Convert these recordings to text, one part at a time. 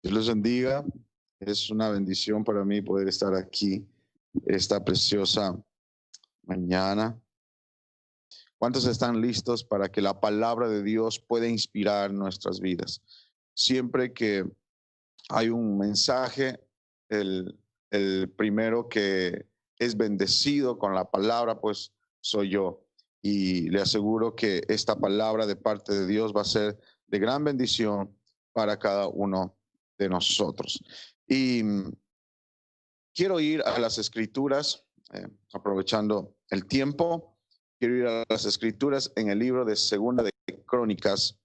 Dios los bendiga. Es una bendición para mí poder estar aquí esta preciosa mañana. ¿Cuántos están listos para que la palabra de Dios pueda inspirar nuestras vidas? Siempre que hay un mensaje, el primero que es bendecido con la palabra, pues soy yo. Y le aseguro que esta palabra de parte de Dios va a ser de gran bendición para cada uno de nosotros. Y quiero ir a las escrituras, aprovechando el tiempo. Quiero ir a las escrituras en el libro de Segunda de Crónicas,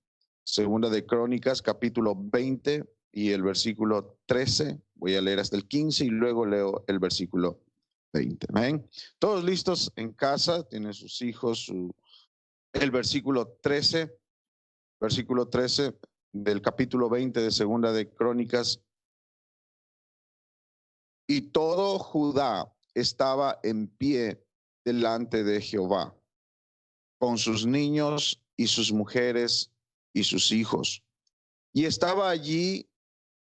capítulo 20 y el versículo 13. Voy a leer hasta el 15 y luego leo el versículo 20. ¿Ven? Todos listos en casa, tienen sus hijos, el versículo 13 del capítulo 20 de Segunda de Crónicas. Y todo Judá estaba en pie delante de Jehová, con sus niños y sus mujeres y sus hijos. Y estaba allí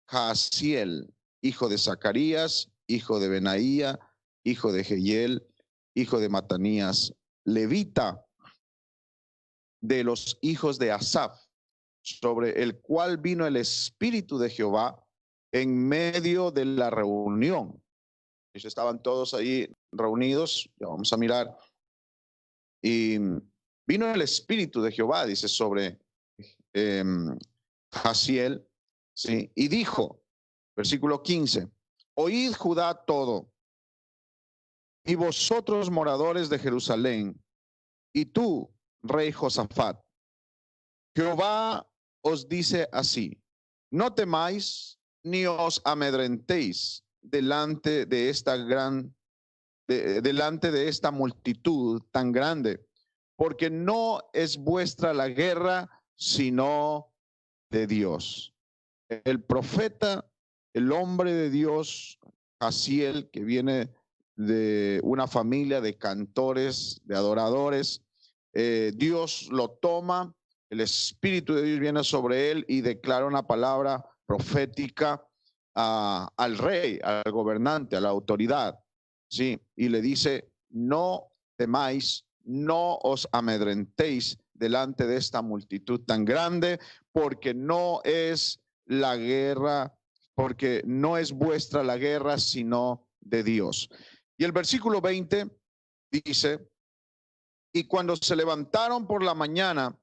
Jaasiel, hijo de Zacarías, hijo de Benaía, hijo de Jehiel, hijo de Matanías, levita, de los hijos de Asaf, sobre el cual vino el Espíritu de Jehová en medio de la reunión. Ellos estaban todos ahí reunidos, ya vamos a mirar, y vino el Espíritu de Jehová, dice, sobre Jaasiel, ¿sí? Y dijo, versículo 15, oíd Judá todo, y vosotros moradores de Jerusalén, y tú, rey Josafat, Jehová os dice así, no temáis ni os amedrentéis delante de esta multitud tan grande, porque no es vuestra la guerra, sino de Dios. El profeta, el hombre de Dios, Jaasiel, que viene de una familia de cantores, de adoradores, Dios lo toma, el Espíritu de Dios viene sobre él y declara una palabra profética al rey, al gobernante, a la autoridad, ¿sí? Y le dice, no temáis, no os amedrentéis delante de esta multitud tan grande, porque no es la guerra, porque no es vuestra la guerra, sino de Dios. Y el versículo 20 dice, y cuando se levantaron por la mañana,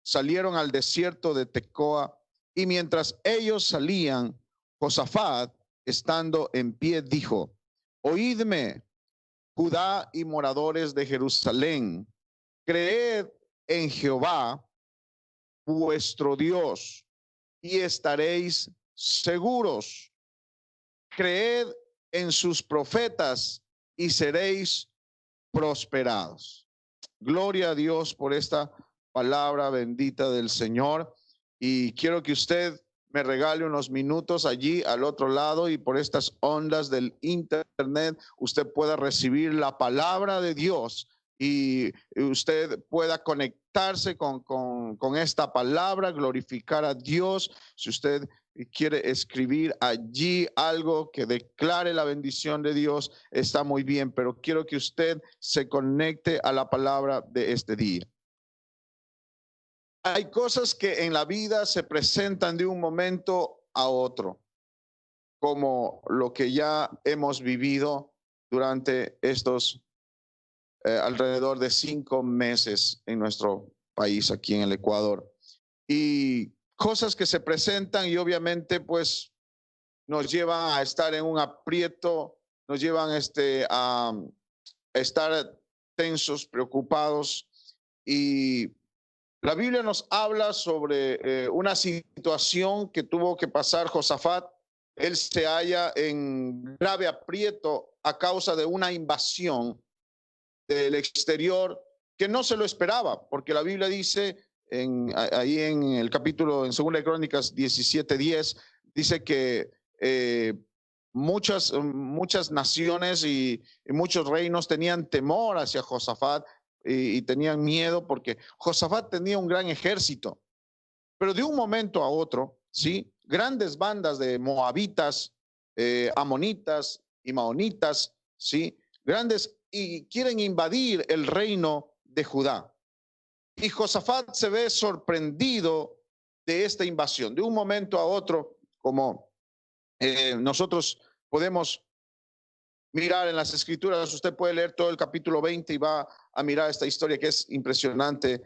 salieron al desierto de Tecoa, y mientras ellos salían, Josafat, estando en pie, dijo, oídme, Judá y moradores de Jerusalén, creed en Jehová, vuestro Dios, y estaréis seguros. Creed en sus profetas y seréis prosperados. Gloria a Dios por esta palabra bendita del Señor. Y quiero que usted me regale unos minutos allí al otro lado y por estas ondas del internet usted pueda recibir la palabra de Dios y usted pueda conectarse con esta palabra, glorificar a Dios. Si usted quiere escribir allí algo que declare la bendición de Dios, está muy bien, pero quiero que usted se conecte a la palabra de este día. Hay cosas que en la vida se presentan de un momento a otro, como lo que ya hemos vivido durante estos alrededor de 5 meses en nuestro país, aquí en el Ecuador. Y cosas que se presentan y obviamente pues nos llevan a estar en un aprieto, nos llevan a estar tensos, preocupados. Y la Biblia nos habla sobre una situación que tuvo que pasar Josafat. Él se halla en grave aprieto a causa de una invasión del exterior que no se lo esperaba, porque la Biblia dice ahí en el capítulo, en Segunda de Crónicas 17:10, dice que muchas naciones y muchos reinos tenían temor hacia Josafat y tenían miedo porque Josafat tenía un gran ejército. Pero de un momento a otro, ¿sí? grandes bandas de moabitas, amonitas y maonitas, ¿sí? Grandes, y quieren invadir el reino de Judá. Y Josafat se ve sorprendido de esta invasión. De un momento a otro, como nosotros podemos mirar en las escrituras, usted puede leer todo el capítulo 20 y va a mirar esta historia que es impresionante,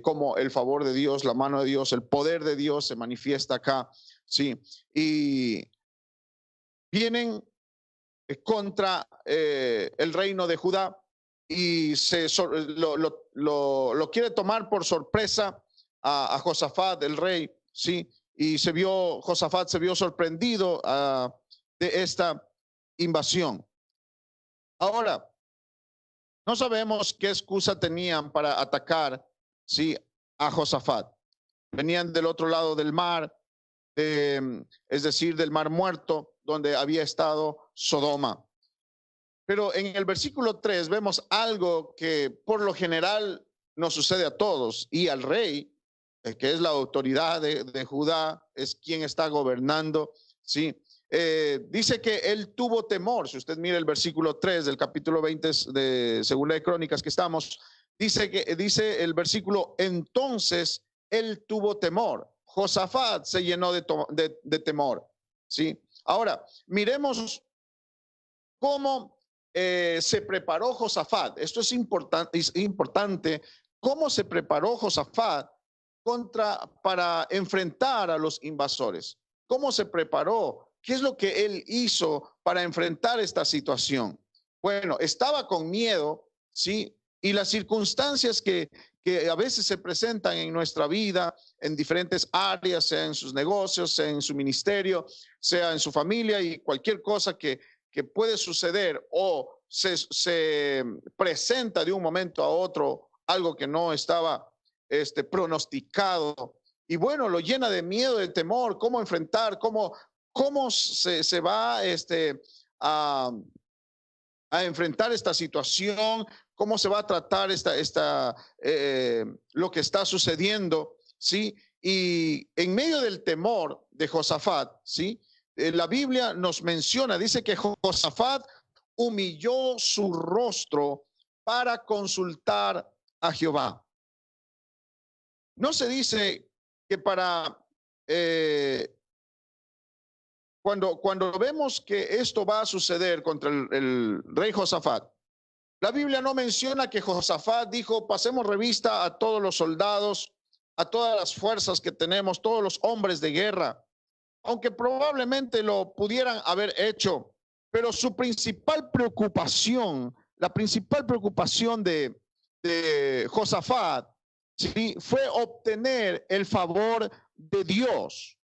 cómo el favor de Dios, la mano de Dios, el poder de Dios se manifiesta acá, ¿sí? Y vienen contra el reino de Judá y lo quiere tomar por sorpresa a Josafat, el rey, ¿sí? Y Josafat se vio sorprendido de esta invasión. Ahora, no sabemos qué excusa tenían para atacar, ¿sí?, a Josafat. Venían del otro lado del mar, es decir, del Mar Muerto, donde había estado Sodoma. Pero en el versículo 3 vemos algo que por lo general nos sucede a todos, y al rey, que es la autoridad de Judá, es quien está gobernando, ¿sí? Dice que él tuvo temor. Si usted mira el versículo 3 del capítulo 20 de Segunda de Crónicas que estamos, dice el versículo, entonces él tuvo temor. Josafat se llenó de temor, ¿sí? Ahora, miremos cómo se preparó Josafat. Esto es importante. ¿Cómo se preparó Josafat para enfrentar a los invasores? ¿Cómo se preparó? ¿Qué es lo que él hizo para enfrentar esta situación? Bueno, estaba con miedo, ¿sí? Y las circunstancias que a veces se presentan en nuestra vida, en diferentes áreas, sea en sus negocios, sea en su ministerio, sea en su familia, y cualquier cosa que puede suceder o se presenta de un momento a otro, algo que no estaba pronosticado. Y bueno, lo llena de miedo, de temor, cómo enfrentar, cómo se va a enfrentar esta situación, cómo se va a tratar lo que está sucediendo, ¿sí? Y en medio del temor de Josafat, ¿sí? La Biblia nos menciona, dice que Josafat humilló su rostro para consultar a Jehová. No se dice que cuando vemos que esto va a suceder contra el rey Josafat, la Biblia no menciona que Josafat dijo, pasemos revista a todos los soldados, a todas las fuerzas que tenemos, todos los hombres de guerra, aunque probablemente lo pudieran haber hecho, pero su principal preocupación, la principal preocupación de Josafat, ¿sí?, fue obtener el favor de Dios,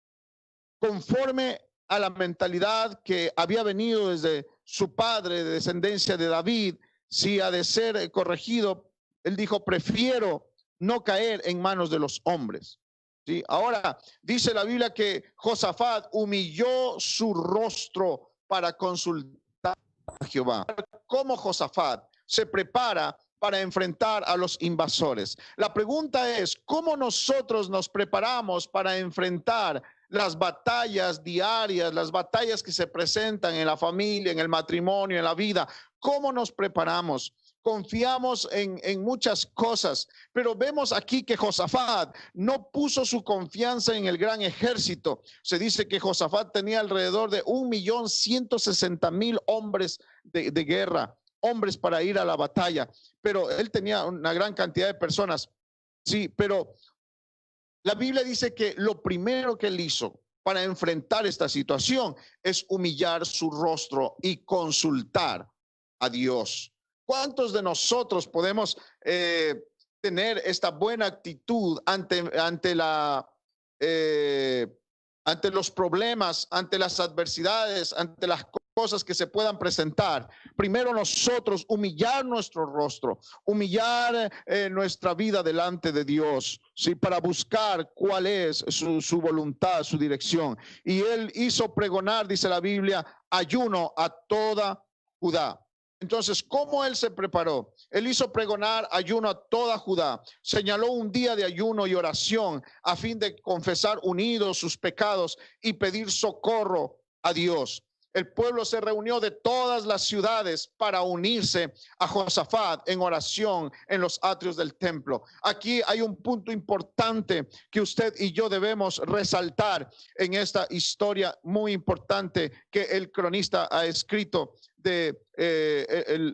conforme a la mentalidad que había venido desde su padre, de descendencia de David. Si ha de ser corregido, él dijo, prefiero no caer en manos de los hombres. ¿Sí? Ahora, dice la Biblia que Josafat humilló su rostro para consultar a Jehová. ¿Cómo Josafat se prepara para enfrentar a los invasores? La pregunta es, ¿cómo nosotros nos preparamos para enfrentar las batallas diarias, las batallas que se presentan en la familia, en el matrimonio, en la vida? ¿Cómo nos preparamos? Confiamos en muchas cosas, pero vemos aquí que Josafat no puso su confianza en el gran ejército. Se dice que Josafat tenía alrededor de 1.160.000 hombres de guerra, hombres para ir a la batalla, pero él tenía una gran cantidad de personas. Sí, pero la Biblia dice que lo primero que él hizo para enfrentar esta situación es humillar su rostro y consultar a Dios. ¿Cuántos de nosotros podemos tener esta buena actitud ante los problemas, ante las adversidades, ante las cosas que se puedan presentar? Primero nosotros humillar nuestro rostro, humillar nuestra vida delante de Dios, ¿sí?, para buscar cuál es su voluntad, su dirección. Y él hizo pregonar, dice la Biblia, ayuno a toda Judá. Entonces, ¿cómo él se preparó? Él hizo pregonar ayuno a toda Judá. Señaló un día de ayuno y oración a fin de confesar unidos sus pecados y pedir socorro a Dios. El pueblo se reunió de todas las ciudades para unirse a Josafat en oración en los atrios del templo. Aquí hay un punto importante que usted y yo debemos resaltar en esta historia muy importante que el cronista ha escrito de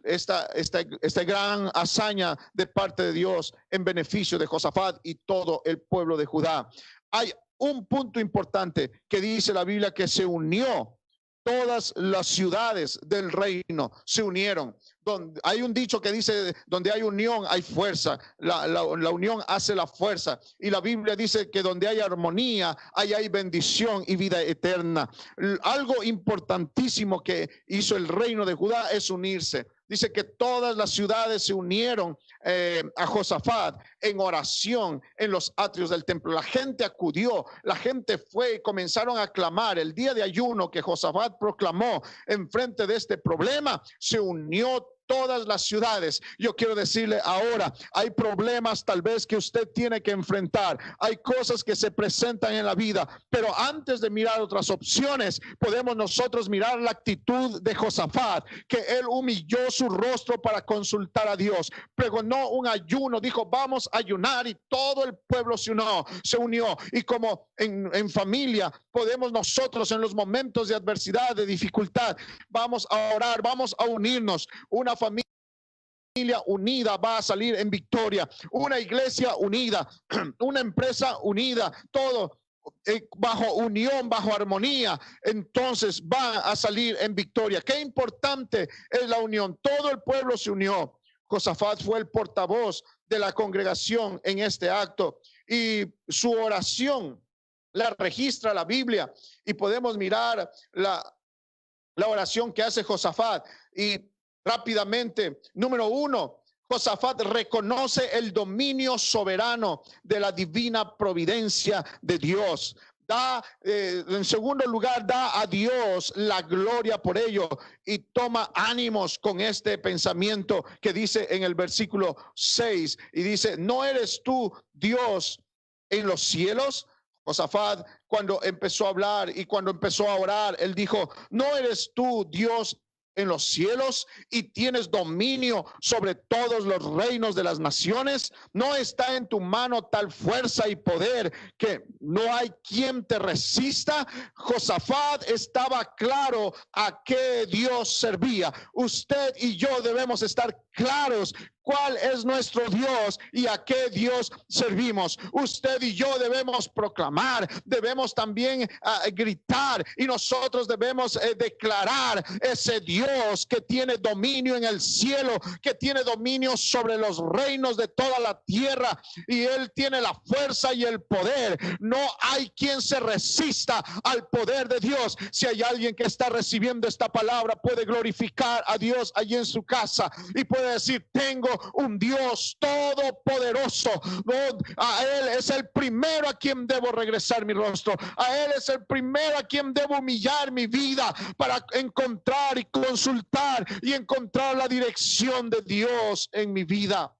esta gran hazaña de parte de Dios en beneficio de Josafat y todo el pueblo de Judá. Hay un punto importante que dice la Biblia que se unió. Todas las ciudades del reino se unieron. Hay un dicho que dice, donde hay unión hay fuerza. La unión hace la fuerza. Y la Biblia dice que donde hay armonía, ahí hay bendición y vida eterna. Algo importantísimo que hizo el reino de Judá es unirse. Dice que todas las ciudades se unieron a Josafat en oración en los atrios del templo. La gente acudió, la gente fue y comenzaron a clamar. El día de ayuno que Josafat proclamó en frente de este problema, se unió todas las ciudades. Yo quiero decirle ahora, hay problemas tal vez que usted tiene que enfrentar. Hay cosas que se presentan en la vida, pero antes de mirar otras opciones, podemos nosotros mirar la actitud de Josafat, que él humilló su rostro para consultar a Dios. Pregonó un ayuno, dijo, vamos a ayunar, y todo el pueblo se unió. Y como en familia, podemos nosotros en los momentos de adversidad, de dificultad, vamos a orar, vamos a unirnos. Una familia unida va a salir en victoria. Una iglesia unida, una empresa unida, todo bajo unión, bajo armonía, entonces va a salir en victoria. Qué importante es la unión. Todo el pueblo se unió. Josafat fue el portavoz de la congregación en este acto, y su oración la registra la Biblia, y podemos mirar la oración que hace Josafat. Y rápidamente, número 1, Josafat reconoce el dominio soberano de la divina providencia de Dios. En segundo lugar, da a Dios la gloria por ello, y toma ánimos con este pensamiento que dice en el versículo 6, y dice, ¿no eres tú Dios en los cielos? Josafat, cuando empezó a hablar y cuando empezó a orar, él dijo, ¿no eres tú Dios en los cielos y tienes dominio sobre todos los reinos de las naciones? ¿No está en tu mano tal fuerza y poder que no hay quien te resista? Josafat estaba claro a qué Dios servía. Usted y yo debemos estar claros cuál es nuestro Dios y a qué Dios servimos. Usted y yo debemos proclamar, debemos también gritar, y nosotros debemos declarar ese Dios que tiene dominio en el cielo, que tiene dominio sobre los reinos de toda la tierra, y él tiene la fuerza y el poder. No hay quien se resista al poder de Dios. Si hay alguien que está recibiendo esta palabra, puede glorificar a Dios allí en su casa y puede decir, tengo un Dios todopoderoso. A él es el primero a quien debo regresar mi rostro. A él es el primero a quien debo humillar mi vida para encontrar y consultar y encontrar la dirección de Dios en mi vida.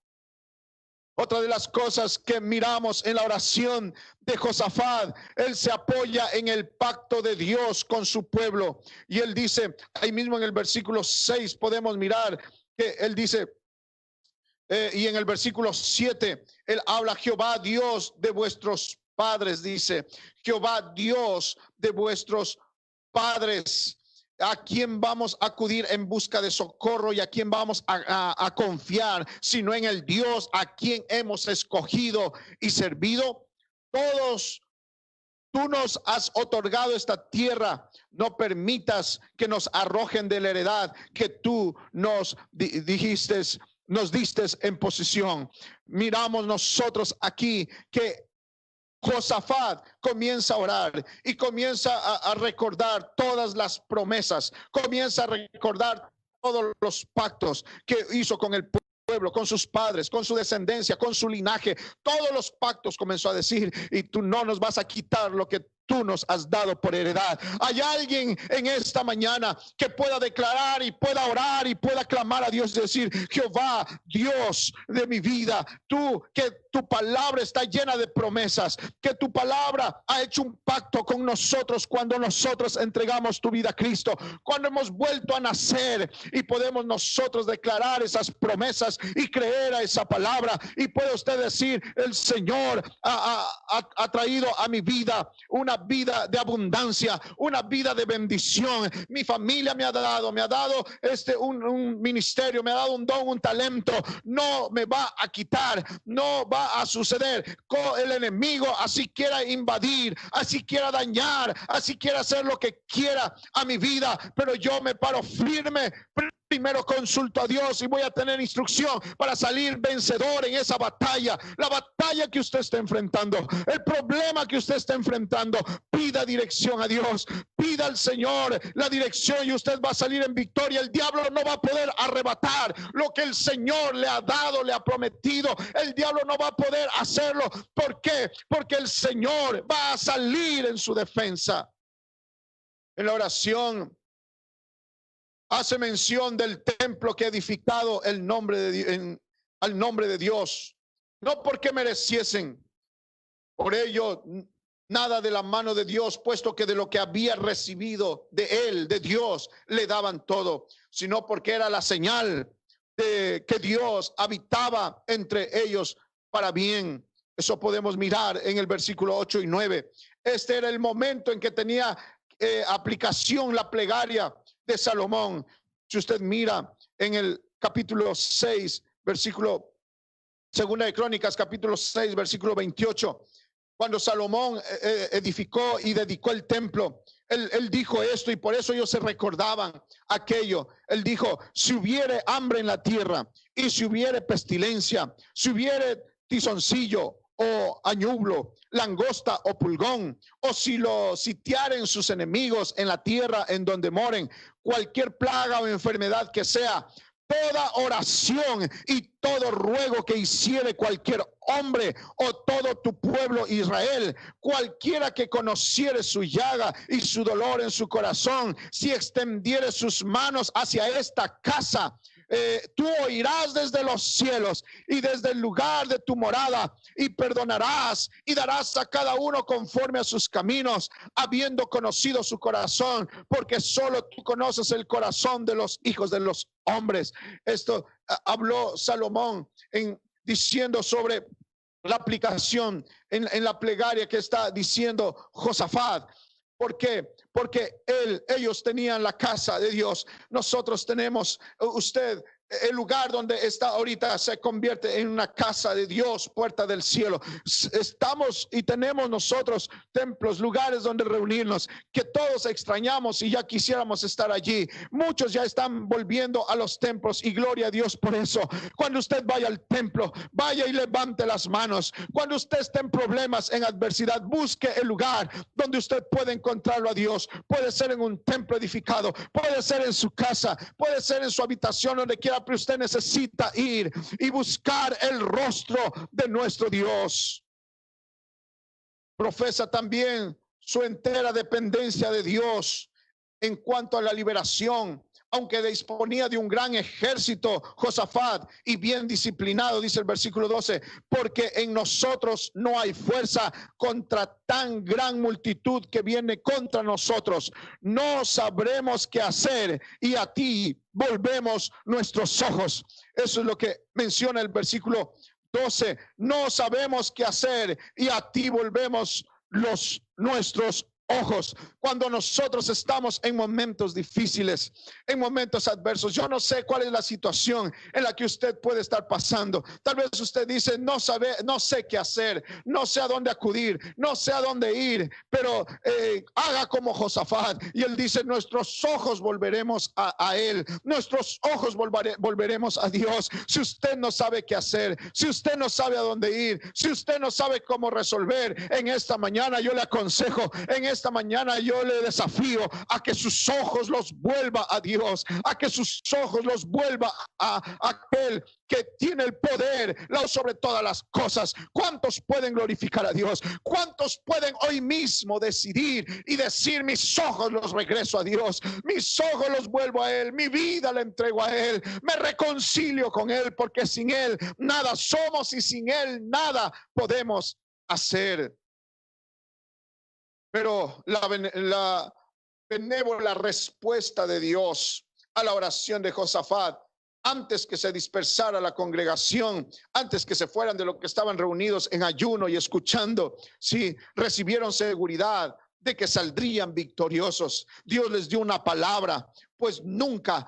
Otra de las cosas que miramos en la oración de Josafat, él se apoya en el pacto de Dios con su pueblo. Y él dice, ahí mismo en el versículo 6 podemos mirar que él dice, y en el versículo 7, él habla, Jehová Dios de vuestros padres, dice, Jehová Dios de vuestros padres. ¿A quién vamos a acudir en busca de socorro y a quién vamos a confiar, sino en el Dios a quien hemos escogido y servido? Todos, tú nos has otorgado esta tierra. No permitas que nos arrojen de la heredad que tú nos dijiste, nos diste en posesión. Miramos nosotros aquí que Josafat comienza a orar y comienza a recordar todas las promesas, comienza a recordar todos los pactos que hizo con el pueblo, con sus padres, con su descendencia, con su linaje. Todos los pactos comenzó a decir, y tú no nos vas a quitar lo que tú nos has dado por heredad. Hay alguien en esta mañana que pueda declarar y pueda orar y pueda clamar a Dios y decir: Jehová, Dios de mi vida, tú, que tu palabra está llena de promesas, que tu palabra ha hecho un pacto con nosotros cuando nosotros entregamos tu vida a Cristo, cuando hemos vuelto a nacer, y podemos nosotros declarar esas promesas y creer a esa palabra. Y puede usted decir: el Señor ha traído a mi vida una vida de abundancia, una vida de bendición. Mi familia me ha dado un ministerio, me ha dado un don, un talento. No me va a quitar, no va a suceder. El enemigo así quiera invadir, así quiera dañar, así quiera hacer lo que quiera a mi vida, pero yo me paro firme. Primero consulto a Dios y voy a tener instrucción para salir vencedor en esa batalla. La batalla que usted está enfrentando, el problema que usted está enfrentando, pida dirección a Dios, pida al Señor la dirección y usted va a salir en victoria. El diablo no va a poder arrebatar lo que el Señor le ha dado, le ha prometido. El diablo no va a poder hacerlo. ¿Por qué? Porque el Señor va a salir en su defensa. En la oración hace mención del templo que ha edificado al nombre de Dios, no porque mereciesen por ello nada de la mano de Dios, puesto que de lo que había recibido de él, de Dios, le daban todo, sino porque era la señal de que Dios habitaba entre ellos para bien. Eso podemos mirar en el versículo 8 y 9. Este era el momento en que tenía aplicación la plegaria de Salomón. Si usted mira en el capítulo 6, versículo, Segunda de Crónicas, capítulo 6, versículo 28, cuando Salomón edificó y dedicó el templo, él dijo esto, y por eso ellos se recordaban aquello. Él dijo: si hubiere hambre en la tierra, y si hubiere pestilencia, si hubiere tizoncillo o añublo, langosta o pulgón, o si lo sitiaren sus enemigos en la tierra en donde moren, cualquier plaga o enfermedad que sea, toda oración y todo ruego que hiciere cualquier hombre o todo tu pueblo Israel, cualquiera que conociere su llaga y su dolor en su corazón, si extendiere sus manos hacia esta casa, tú oirás desde los cielos y desde el lugar de tu morada, y perdonarás y darás a cada uno conforme a sus caminos, habiendo conocido su corazón, porque solo tú conoces el corazón de los hijos de los hombres. Esto habló Salomón diciendo sobre la aplicación en la plegaria que está diciendo Josafat. ¿Por qué? Porque ellos tenían la casa de Dios. Nosotros tenemos, usted, el lugar donde está ahorita se convierte en una casa de Dios, puerta del cielo. Estamos y tenemos nosotros templos, lugares donde reunirnos, que todos extrañamos y ya quisiéramos estar allí. Muchos ya están volviendo a los templos, y gloria a Dios por eso. Cuando usted vaya al templo, vaya y levante las manos. Cuando usted esté en problemas, en adversidad, busque el lugar donde usted puede encontrarlo a Dios. Puede ser en un templo edificado, puede ser en su casa, puede ser en su habitación, donde quiera, pero usted necesita ir y buscar el rostro de nuestro Dios. Profesa también su entera dependencia de Dios en cuanto a la liberación. Aunque disponía de un gran ejército, Josafat, y bien disciplinado, dice el versículo 12, porque en nosotros no hay fuerza contra tan gran multitud que viene contra nosotros. No sabremos qué hacer, y a ti volvemos nuestros ojos. Eso es lo que menciona el versículo 12. No sabemos qué hacer, y a ti volvemos nuestros ojos. Cuando nosotros estamos en momentos difíciles, en momentos adversos, yo no sé cuál es la situación en la que usted puede estar pasando. Tal vez usted dice: no sé qué hacer, no sé a dónde acudir, no sé a dónde ir, pero haga como Josafat, y él dice: nuestros ojos volveremos a él, nuestros ojos volveremos a Dios. Si usted no sabe qué hacer, si usted no sabe a dónde ir, si usted no sabe cómo resolver, en esta mañana yo le aconsejo, en esta esta mañana yo le desafío a que sus ojos los vuelva a Dios, a que sus ojos los vuelva a aquel que tiene el poder sobre todas las cosas. ¿Cuántos pueden glorificar a Dios? ¿Cuántos pueden hoy mismo decidir y decir: mis ojos los regreso a Dios, mis ojos los vuelvo a Él, mi vida la entrego a Él, me reconcilio con Él, porque sin Él nada somos y sin Él nada podemos hacer? Pero la benévola respuesta de Dios a la oración de Josafat, antes que se dispersara la congregación, antes que se fueran de lo que estaban reunidos en ayuno y escuchando, sí, recibieron seguridad de que saldrían victoriosos. Dios les dio una palabra, pues nunca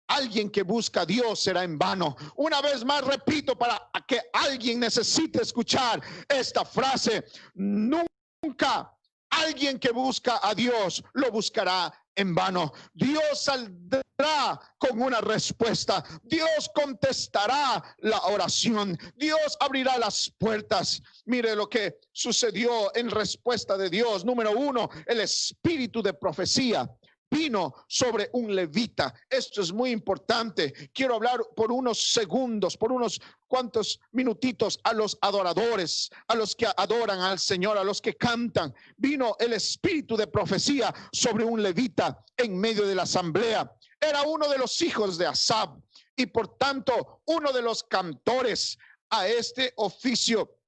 alguien que busca a Dios será en vano. Una vez más repito, para que alguien necesite escuchar esta frase: nunca alguien que busca a Dios lo buscará en vano. Dios saldrá con una respuesta. Dios contestará la oración. Dios abrirá las puertas. Mire lo que sucedió en respuesta de Dios. Número 1, el espíritu de profecía vino sobre un levita. Esto es muy importante. Quiero hablar por unos segundos, por unos cuantos minutitos, a los adoradores, a los que adoran al Señor, a los que cantan. Vino el espíritu de profecía sobre un levita en medio de la asamblea. Era uno de los hijos de Asaf y por tanto uno de los cantores a este oficio.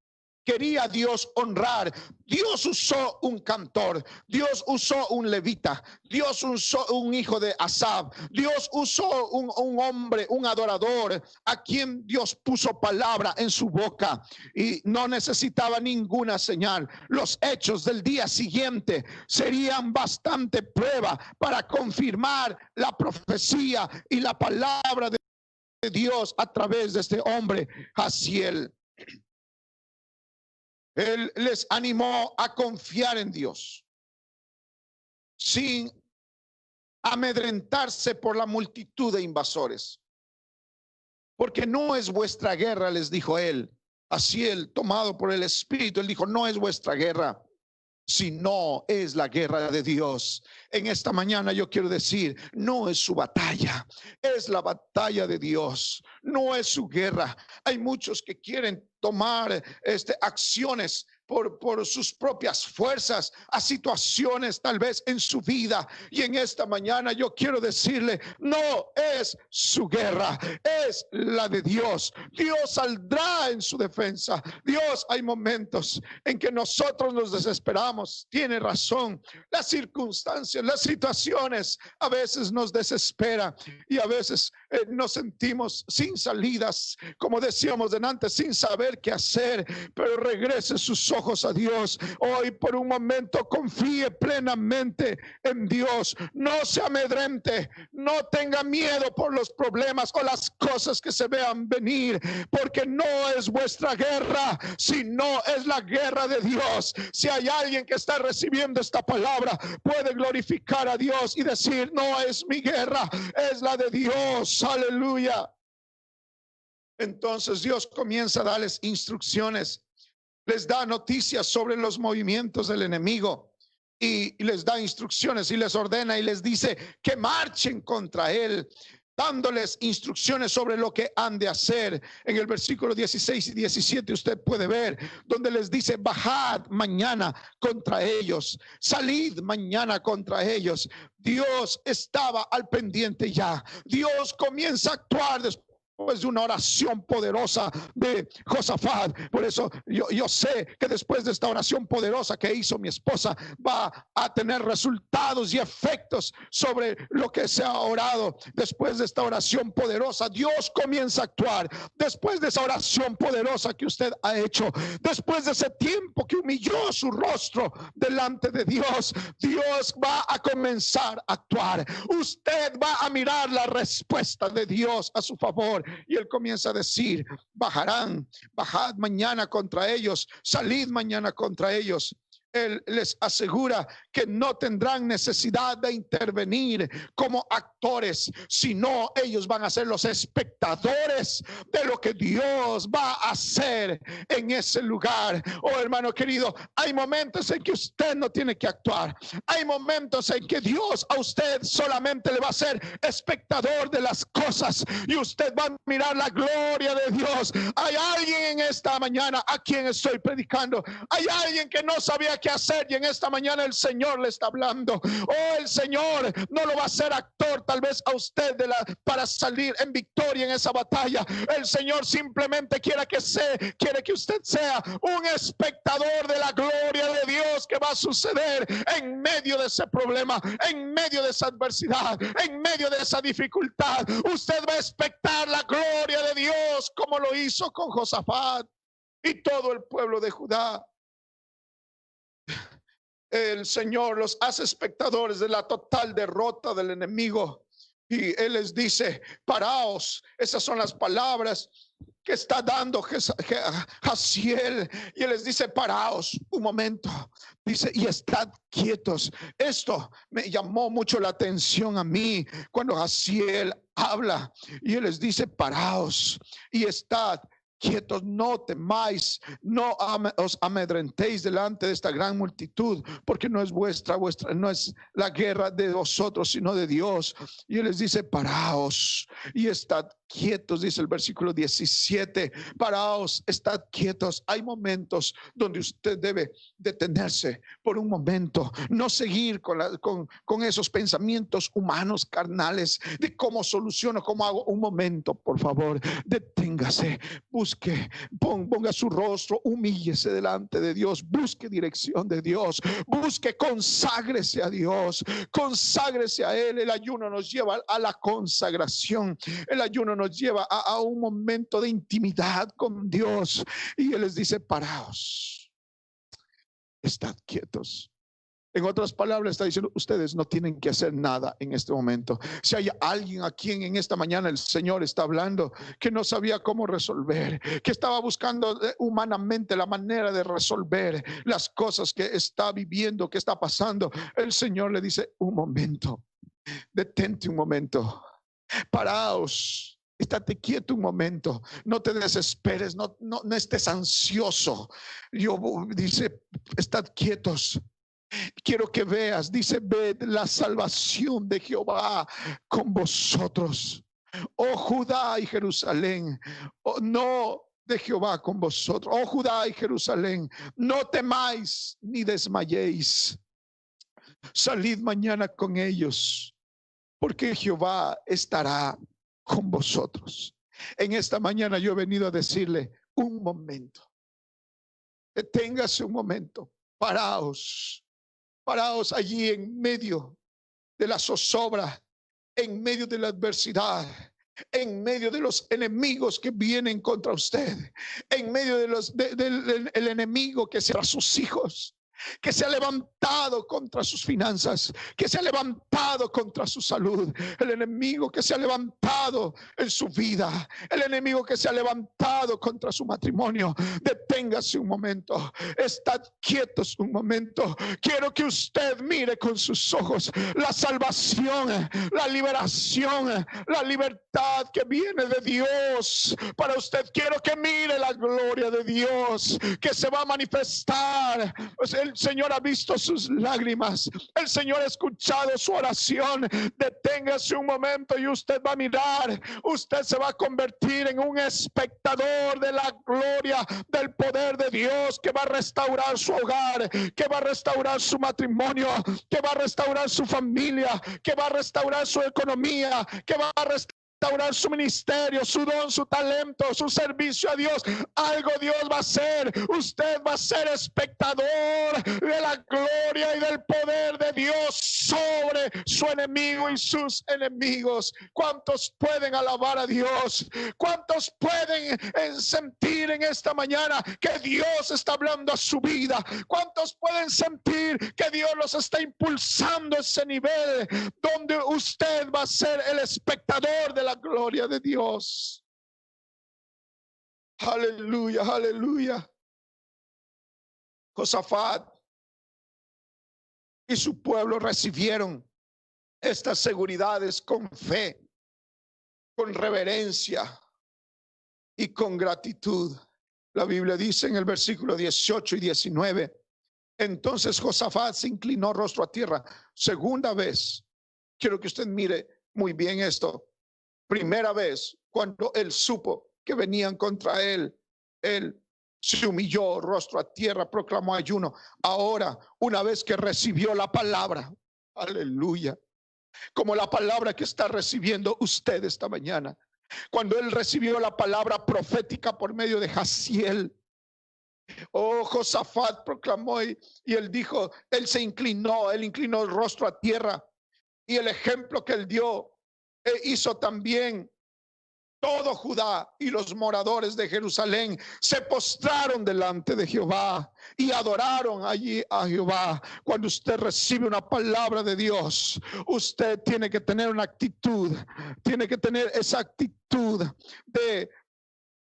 Quería Dios honrar. Dios usó un cantor, Dios usó un levita, Dios usó un hijo de Asaf, Dios usó un hombre, un adorador, a quien Dios puso palabra en su boca y no necesitaba ninguna señal. Los hechos del día siguiente serían bastante prueba para confirmar la profecía y la palabra de Dios a través de este hombre, Jaziel. Él les animó a confiar en Dios sin amedrentarse por la multitud de invasores. Porque no es vuestra guerra, les dijo él. Así él, tomado por el Espíritu, él dijo: no es vuestra guerra, sino es la guerra de Dios. En esta mañana yo quiero decir: no es su batalla, es la batalla de Dios, no es su guerra. Hay muchos que quieren tomar acciones por sus propias fuerzas a situaciones tal vez en su vida, y en esta mañana yo quiero decirle: no es su guerra, es la de Dios. Dios saldrá en su defensa. Dios, hay momentos en que nosotros nos desesperamos, tiene razón, las circunstancias, las situaciones a veces nos desesperan y a veces nos sentimos sin salidas, como decíamos delante, sin saber qué hacer. Pero regrese sus ojos a Dios hoy, por un momento confíe plenamente en Dios, no se amedrente, no tenga miedo por los problemas o las cosas que se vean venir, porque no es vuestra guerra, sino es la guerra de Dios. Si hay alguien que está recibiendo esta palabra, puede glorificar a Dios y decir: no es mi guerra, es la de Dios. Aleluya. Entonces Dios comienza a darles instrucciones, les da noticias sobre los movimientos del enemigo y les da instrucciones y les ordena y les dice que marchen contra él, dándoles instrucciones sobre lo que han de hacer. En el versículo 16 y 17 usted puede ver donde les dice: bajad mañana contra ellos, salid mañana contra ellos. Dios estaba al pendiente ya. Dios comienza a actuar después de una oración poderosa de Josafat. Por eso yo sé que después de esta oración poderosa que hizo mi esposa, va a tener resultados y efectos sobre lo que se ha orado. Después de esta oración poderosa, Dios comienza a actuar. Después de esa oración poderosa que usted ha hecho, después de ese tiempo que humilló su rostro delante de Dios, Dios va a comenzar a actuar. Usted va a mirar la respuesta de Dios a su favor. Y él comienza a decir: bajad mañana contra ellos, salid mañana contra ellos. Él les asegura que no tendrán necesidad de intervenir como actores, sino ellos van a ser los espectadores de lo que Dios va a hacer en ese lugar. Oh, hermano querido, hay momentos en que usted no tiene que actuar. Hay momentos en que Dios a usted solamente le va a ser espectador de las cosas y usted va a mirar la gloria de Dios. Hay alguien en esta mañana a quien estoy predicando. Hay alguien que no sabía qué hacer y en esta mañana el Señor le está hablando. Oh, el Señor no lo va a hacer actor tal vez a usted para salir en victoria en esa batalla. El Señor simplemente quiere que usted sea un espectador de la gloria de Dios que va a suceder en medio de ese problema, en medio de esa adversidad, en medio de esa dificultad. Usted va a expectar la gloria de Dios como lo hizo con Josafat y todo el pueblo de Judá. El Señor los hace espectadores de la total derrota del enemigo. Y Él les dice, paraos. Esas son las palabras que está dando Jaziel. Y Él les dice, paraos un momento. Dice, y estad quietos. Esto me llamó mucho la atención a mí cuando Jaziel habla. Y Él les dice, paraos y estad quietos, no temáis, no os amedrentéis delante de esta gran multitud, porque no es vuestra, no es la guerra de vosotros, sino de Dios. Y Él les dice, paraos y estad quietos, dice el versículo 17, paraos, estad quietos. Hay momentos donde usted debe detenerse por un momento, no seguir con esos pensamientos humanos, carnales, de cómo soluciono, cómo hago. Un momento, por favor, deténgase, busque, ponga su rostro, humíllese delante de Dios, busque dirección de Dios, busque, conságrese a Dios, conságrese a Él. El ayuno nos lleva a la consagración, el ayuno nos lleva a un momento de intimidad con Dios. Y Él les dice, paraos, estad quietos. En otras palabras, está diciendo, ustedes no tienen que hacer nada en este momento. Si hay alguien a quien en esta mañana el Señor está hablando que no sabía cómo resolver, que estaba buscando humanamente la manera de resolver las cosas que está viviendo, que está pasando, el Señor le dice, un momento, detente un momento, paraos. Estate quieto un momento, no te desesperes, no estés ansioso. Dice, estad quietos. Quiero que veas, dice, ved la salvación de Jehová con vosotros, oh Judá y Jerusalén. Oh, no de Jehová con vosotros, oh Judá y Jerusalén, no temáis ni desmayéis. Salid mañana con ellos, porque Jehová estará con vosotros. En esta mañana yo he venido a decirle, un momento, deténgase un momento, paraos allí en medio de la zozobra, en medio de la adversidad, en medio de los enemigos que vienen contra usted, en medio del enemigo que será sus hijos, que se ha levantado contra sus finanzas, que se ha levantado contra su salud, el enemigo que se ha levantado en su vida, el enemigo que se ha levantado contra su matrimonio. Deténgase un momento, estad quietos un momento. Quiero que usted mire con sus ojos la salvación, la liberación, la libertad que viene de Dios para usted. Quiero que mire la gloria de Dios que se va a manifestar. El Señor ha visto sus lágrimas, el Señor ha escuchado su oración. Deténgase un momento y usted va a mirar, usted se va a convertir en un espectador de la gloria, del poder de Dios, que va a restaurar su hogar, que va a restaurar su matrimonio, que va a restaurar su familia, que va a restaurar su economía, que va a restaurar su ministerio, su don, su talento, su servicio a Dios. Algo Dios va a hacer. Usted va a ser espectador de la gloria y del poder de Dios sobre su enemigo y sus enemigos. ¿Cuántos pueden alabar a Dios? ¿Cuántos pueden sentir en esta mañana que Dios está hablando a su vida? ¿Cuántos pueden sentir que Dios los está impulsando a ese nivel donde usted va a ser el espectador de la gloria de Dios? Aleluya, aleluya. Josafat y su pueblo recibieron estas seguridades con fe, con reverencia y con gratitud. La Biblia dice en el versículo 18 y 19, entonces Josafat se inclinó rostro a tierra. Segunda vez, quiero que usted mire muy bien esto. Primera vez, cuando él supo que venían contra él se humilló rostro a tierra, proclamó ayuno. Ahora, una vez que recibió la palabra, aleluya, como la palabra que está recibiendo usted esta mañana, cuando él recibió la palabra profética por medio de Jaziel, oh, Josafat proclamó y él dijo, él inclinó el rostro a tierra, y el ejemplo que él dio hizo también todo Judá, y los moradores de Jerusalén se postraron delante de Jehová y adoraron allí a Jehová. Cuando usted recibe una palabra de Dios, usted tiene que tener una actitud, tiene que tener esa actitud de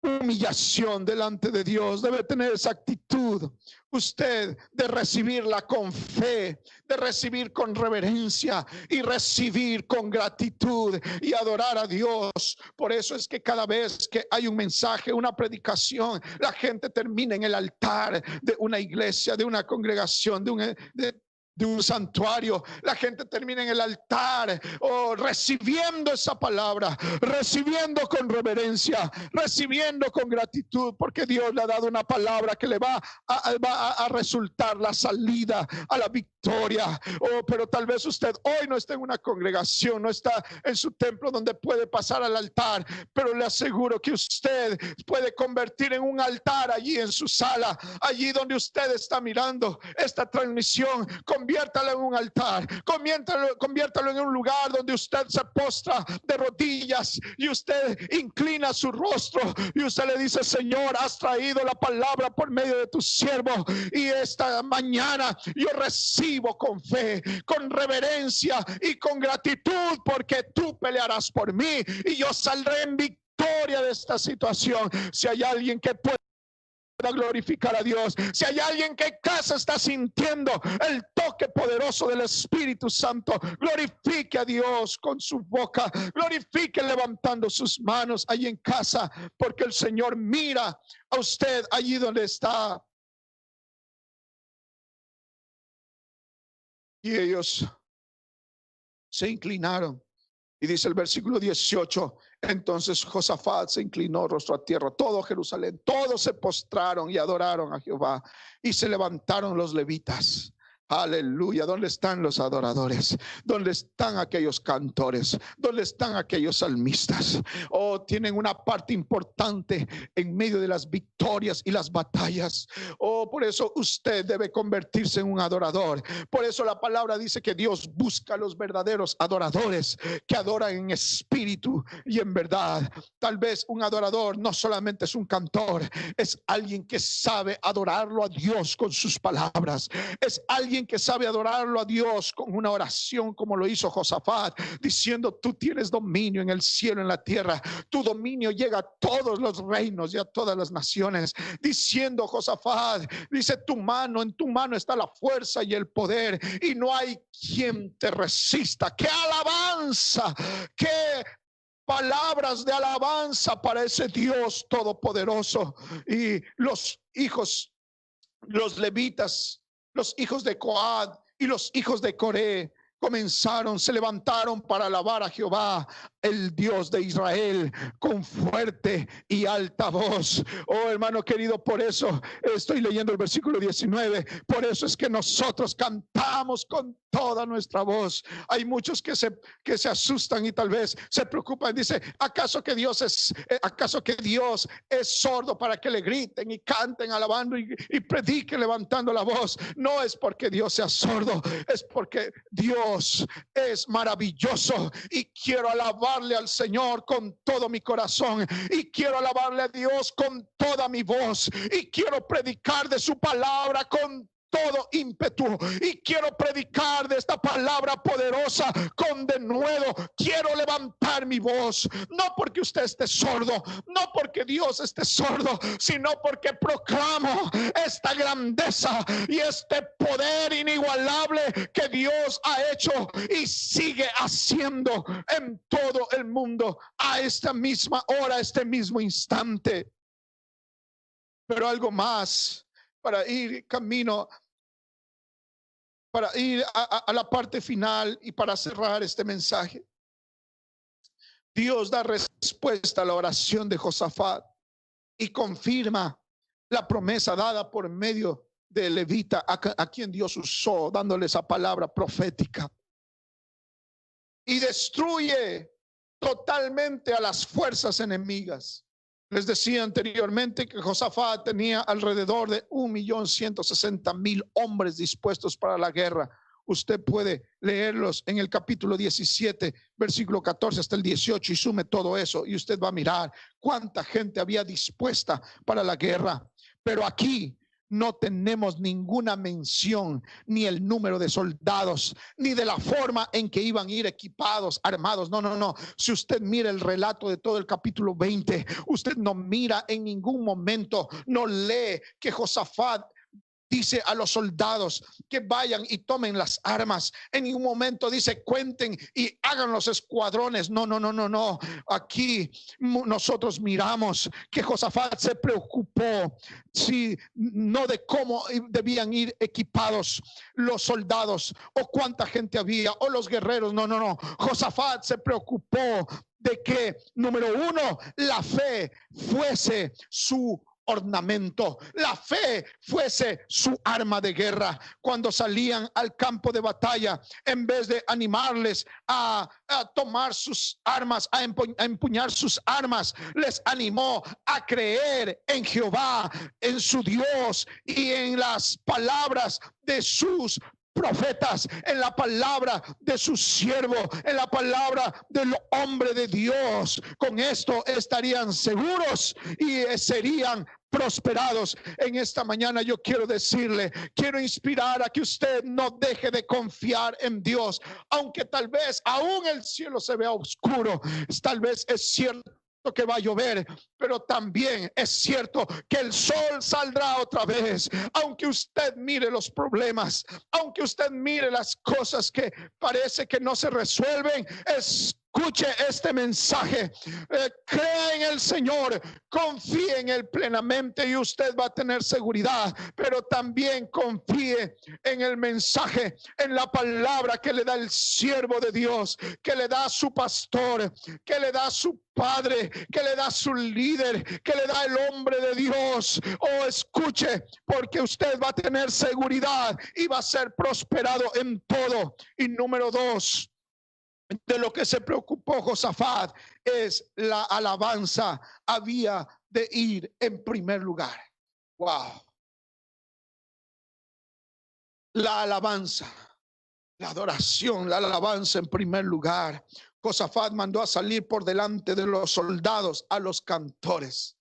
humillación delante de Dios. Debe tener esa actitud usted de recibirla con fe, de recibir con reverencia y recibir con gratitud y adorar a Dios. Por eso es que cada vez que hay un mensaje, una predicación, la gente termina en el altar de una iglesia, de una congregación, de un santuario. La gente termina en el altar recibiendo esa palabra, recibiendo con reverencia, recibiendo con gratitud, porque Dios le ha dado una palabra que le va a resultar la salida a la victoria. Pero tal vez usted hoy no está en una congregación, no está en su templo donde puede pasar al altar, pero le aseguro que usted puede convertir en un altar allí en su sala, allí donde usted está mirando esta transmisión. Conviértalo en un altar, conviértalo en un lugar donde usted se postra de rodillas y usted inclina su rostro y usted le dice, Señor, has traído la palabra por medio de tu siervo, y esta mañana yo recibo con fe, con reverencia y con gratitud, porque tú pelearás por mí y yo saldré en victoria de esta situación. Si hay alguien que puede glorificar a Dios, si hay alguien que en casa está sintiendo el toque poderoso del Espíritu Santo, glorifique a Dios con su boca, glorifique levantando sus manos ahí en casa, porque el Señor mira a usted allí donde está. Y ellos se inclinaron. Y dice el versículo 18, entonces Josafat se inclinó rostro a tierra, todo Jerusalén, todos se postraron y adoraron a Jehová, y se levantaron los levitas. Aleluya. ¿Dónde están los adoradores? ¿Dónde están aquellos cantores? ¿Dónde están aquellos salmistas? Tienen una parte importante en medio de las victorias y las batallas. Por eso usted debe convertirse en un adorador. Por eso la palabra dice que Dios busca a los verdaderos adoradores que adoran en espíritu y en verdad. Tal vez un adorador no solamente es un cantor, es alguien que sabe adorarlo a Dios con sus palabras, es alguien que sabe adorarlo a Dios con una oración, como lo hizo Josafat, diciendo, tú tienes dominio en el cielo, en la tierra, tu dominio llega a todos los reinos y a todas las naciones. Diciendo Josafat, dice, en tu mano está la fuerza y el poder, y no hay quien te resista. ¡Qué alabanza! ¡Qué palabras de alabanza para ese Dios todopoderoso! Y los hijos, los levitas, los hijos de Coad y los hijos de Coré se levantaron para alabar a Jehová, el Dios de Israel, con fuerte y alta voz. Hermano querido, por eso estoy leyendo el versículo 19. Por eso es que nosotros cantamos con toda nuestra voz. Hay muchos que se asustan y tal vez se preocupan. Dice, ¿acaso que Dios es sordo para que le griten y canten alabando y prediquen levantando la voz? No es porque Dios sea sordo, es porque Dios es maravilloso, y quiero alabarle al Señor con todo mi corazón, y quiero alabarle a Dios con toda mi voz, y quiero predicar de su palabra con todo ímpetu. Y quiero predicar de esta palabra poderosa con denuedo. Quiero levantar mi voz, no porque usted esté sordo, no porque Dios esté sordo, sino porque proclamo esta grandeza y este poder inigualable que Dios ha hecho y sigue haciendo en todo el mundo a esta misma hora, a este mismo instante. Pero algo más para ir camino, para ir a la parte final y para cerrar este mensaje. Dios da respuesta a la oración de Josafat y confirma la promesa dada por medio de Levita, a quien Dios usó, dándole esa palabra profética. Y destruye totalmente a las fuerzas enemigas. Les decía anteriormente que Josafat tenía alrededor de 1.160.000 hombres dispuestos para la guerra. Usted puede leerlos en el capítulo 17, versículo 14 hasta el 18 y sume todo eso y usted va a mirar cuánta gente había dispuesta para la guerra. Pero aquí no tenemos ninguna mención, ni el número de soldados, ni de la forma en que iban a ir equipados, armados. No. Si usted mira el relato de todo el capítulo 20, usted no mira en ningún momento, no lee que Josafat dice a los soldados que vayan y tomen las armas. En ningún momento dice cuenten y hagan los escuadrones. No. Aquí nosotros miramos que Josafat se preocupó, si no de cómo debían ir equipados los soldados o cuánta gente había o los guerreros. No. Josafat se preocupó de que, número uno, la fe fuese su ornamento, la fe fuese su arma de guerra. Cuando salían al campo de batalla, en vez de animarles a tomar sus armas, a empuñar sus armas, les animó a creer en Jehová, en su Dios y en las palabras de sus profetas, en la palabra de su siervo, en la palabra del hombre de Dios. Con esto estarían seguros y serían prosperados. En esta mañana yo quiero decirle, quiero inspirar a que usted no deje de confiar en Dios, aunque tal vez aún el cielo se vea oscuro. Tal vez es cierto que va a llover, pero también es cierto que el sol saldrá otra vez. Aunque usted mire los problemas, aunque usted mire las cosas que parece que no se resuelven, escuche este mensaje, crea en el Señor, confíe en Él plenamente y usted va a tener seguridad. Pero también confíe en el mensaje, en la palabra que le da el siervo de Dios, que le da su pastor, que le da su padre, que le da su líder, que le da el hombre de Dios. Oh, escuche, porque usted va a tener seguridad y va a ser prosperado en todo. Y número dos, de lo que se preocupó Josafat es la alabanza. Había de ir en primer lugar. Wow. La alabanza, la adoración, la alabanza en primer lugar. Josafat mandó a salir por delante de los soldados a los cantores.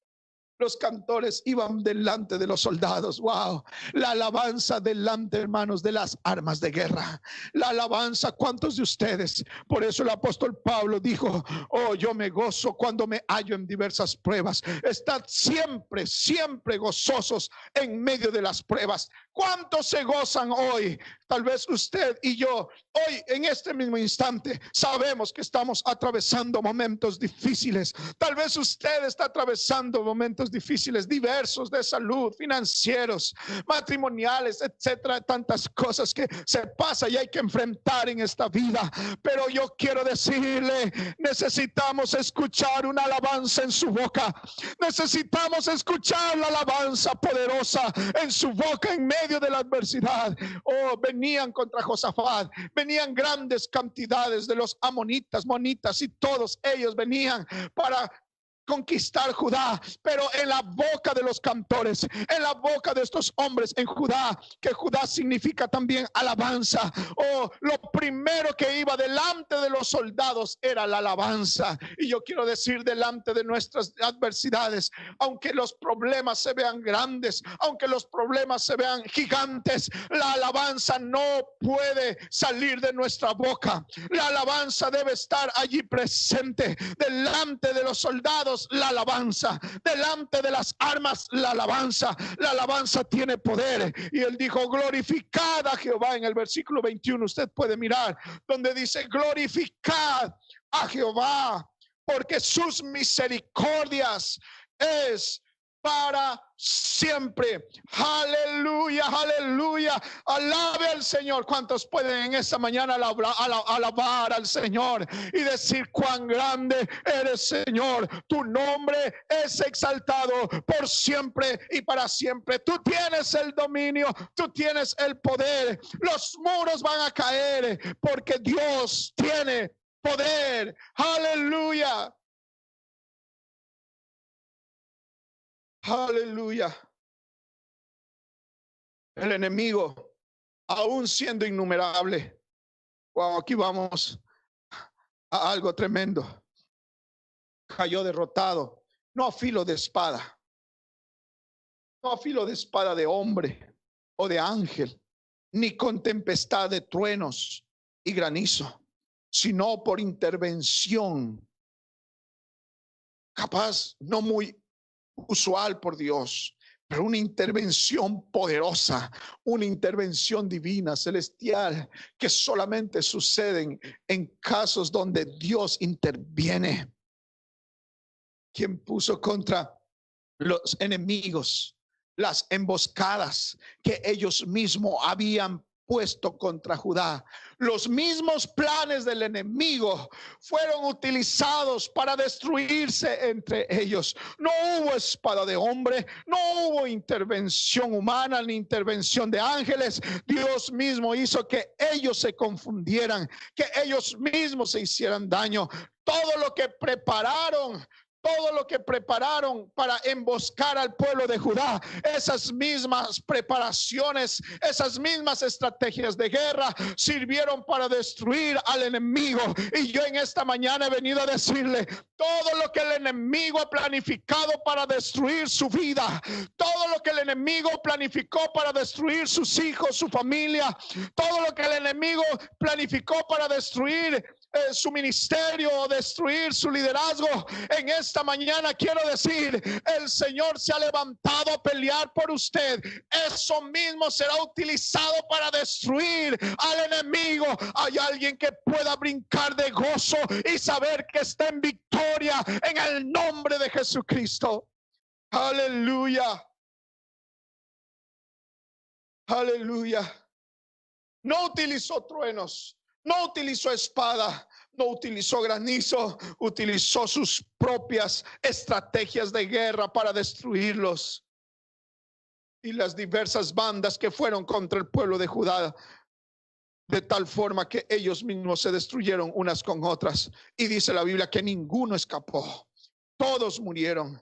Los cantores iban delante de los soldados. Wow. La alabanza delante, hermanos, de las armas de guerra. La alabanza, ¿cuántos de ustedes? Por eso el apóstol Pablo dijo, oh, yo me gozo cuando me hallo en diversas pruebas. Estad siempre gozosos en medio de las pruebas. ¿Cuántos se gozan hoy? Tal vez usted y yo, hoy en este mismo instante, sabemos que estamos atravesando momentos difíciles. Tal vez usted está atravesando momentos difíciles, diversos, de salud, financieros, matrimoniales, etcétera, tantas cosas que se pasan y hay que enfrentar en esta vida. Pero yo quiero decirle, necesitamos escuchar una alabanza en su boca. Necesitamos escuchar la alabanza poderosa en su boca en medio de la adversidad. Oh, venían contra Josafat, venían grandes cantidades de los amonitas, monitas, y todos ellos venían para conquistar Judá, pero en la boca de los cantores, en la boca de estos hombres en Judá, que Judá significa también alabanza. Lo primero que iba delante de los soldados era la alabanza. Y yo quiero decir, delante de nuestras adversidades, aunque los problemas se vean grandes, aunque los problemas se vean gigantes, la alabanza no puede salir de nuestra boca. La alabanza debe estar allí presente. Delante de los soldados, la alabanza. Delante de las armas, la alabanza. La alabanza tiene poder. Y él dijo: glorificad a Jehová. En el versículo 21 usted puede mirar donde dice: glorificad a Jehová, porque sus misericordias es para siempre. Aleluya, aleluya. Alabe al Señor. ¿Cuántos pueden en esta mañana alabar al Señor y decir: cuán grande eres, Señor? Tu nombre es exaltado por siempre y para siempre. Tú tienes el dominio, tú tienes el poder. Los muros van a caer porque Dios tiene poder. Aleluya. Aleluya. El enemigo, aún siendo innumerable, wow, aquí vamos a algo tremendo, cayó derrotado, no a filo de espada, no a filo de espada de hombre o de ángel, ni con tempestad de truenos y granizo, sino por intervención capaz no muy usual por Dios, pero una intervención poderosa, una intervención divina, celestial, que solamente suceden en casos donde Dios interviene. Quien puso contra los enemigos las emboscadas que ellos mismos habían puesto contra Judá. Los mismos planes del enemigo fueron utilizados para destruirse entre ellos. No hubo espada de hombre, no hubo intervención humana ni intervención de ángeles. Dios mismo hizo que ellos se confundieran, que ellos mismos se hicieran daño. Todo lo que prepararon para emboscar al pueblo de Judá, esas mismas preparaciones, esas mismas estrategias de guerra sirvieron para destruir al enemigo. Y yo en esta mañana he venido a decirle: todo lo que el enemigo ha planificado para destruir su vida, todo lo que el enemigo planificó para destruir sus hijos, su familia, todo lo que el enemigo planificó para destruir su ministerio, destruir su liderazgo, en esta mañana quiero decir: el Señor se ha levantado a pelear por usted. Eso mismo será utilizado para destruir al enemigo. Hay alguien que pueda brincar de gozo y saber que está en victoria en el nombre de Jesucristo. Aleluya, aleluya. No utilizó truenos, no utilizó espada, no utilizó granizo, utilizó sus propias estrategias de guerra para destruirlos. Y las diversas bandas que fueron contra el pueblo de Judá, de tal forma que ellos mismos se destruyeron unas con otras. Y dice la Biblia que ninguno escapó, todos murieron.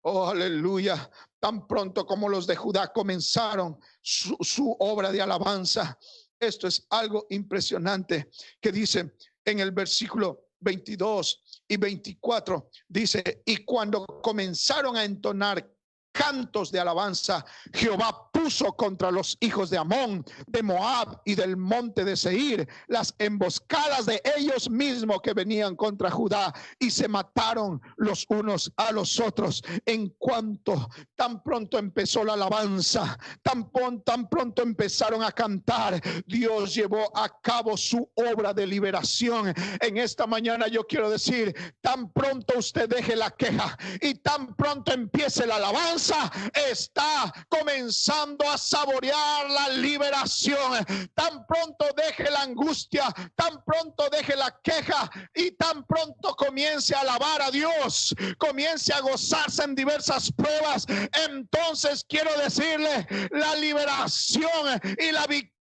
Oh, aleluya. Tan pronto como los de Judá comenzaron su obra de alabanza, esto es algo impresionante que dice en el versículo 22 y 24, dice: y cuando comenzaron a entonar cantos de alabanza, Jehová puso contra los hijos de Amón, de Moab y del monte de Seir las emboscadas de ellos mismos que venían contra Judá, y se mataron los unos a los otros. En cuanto tan pronto empezó la alabanza, tan pronto empezaron a cantar, Dios llevó a cabo su obra de liberación. En esta mañana yo quiero decir: tan pronto usted deje la queja y tan pronto empiece la alabanza, está comenzando a saborear la liberación. Tan pronto deje la angustia, tan pronto deje la queja y tan pronto comience a alabar a Dios, comience a gozarse en diversas pruebas, entonces quiero decirle: la liberación y la victoria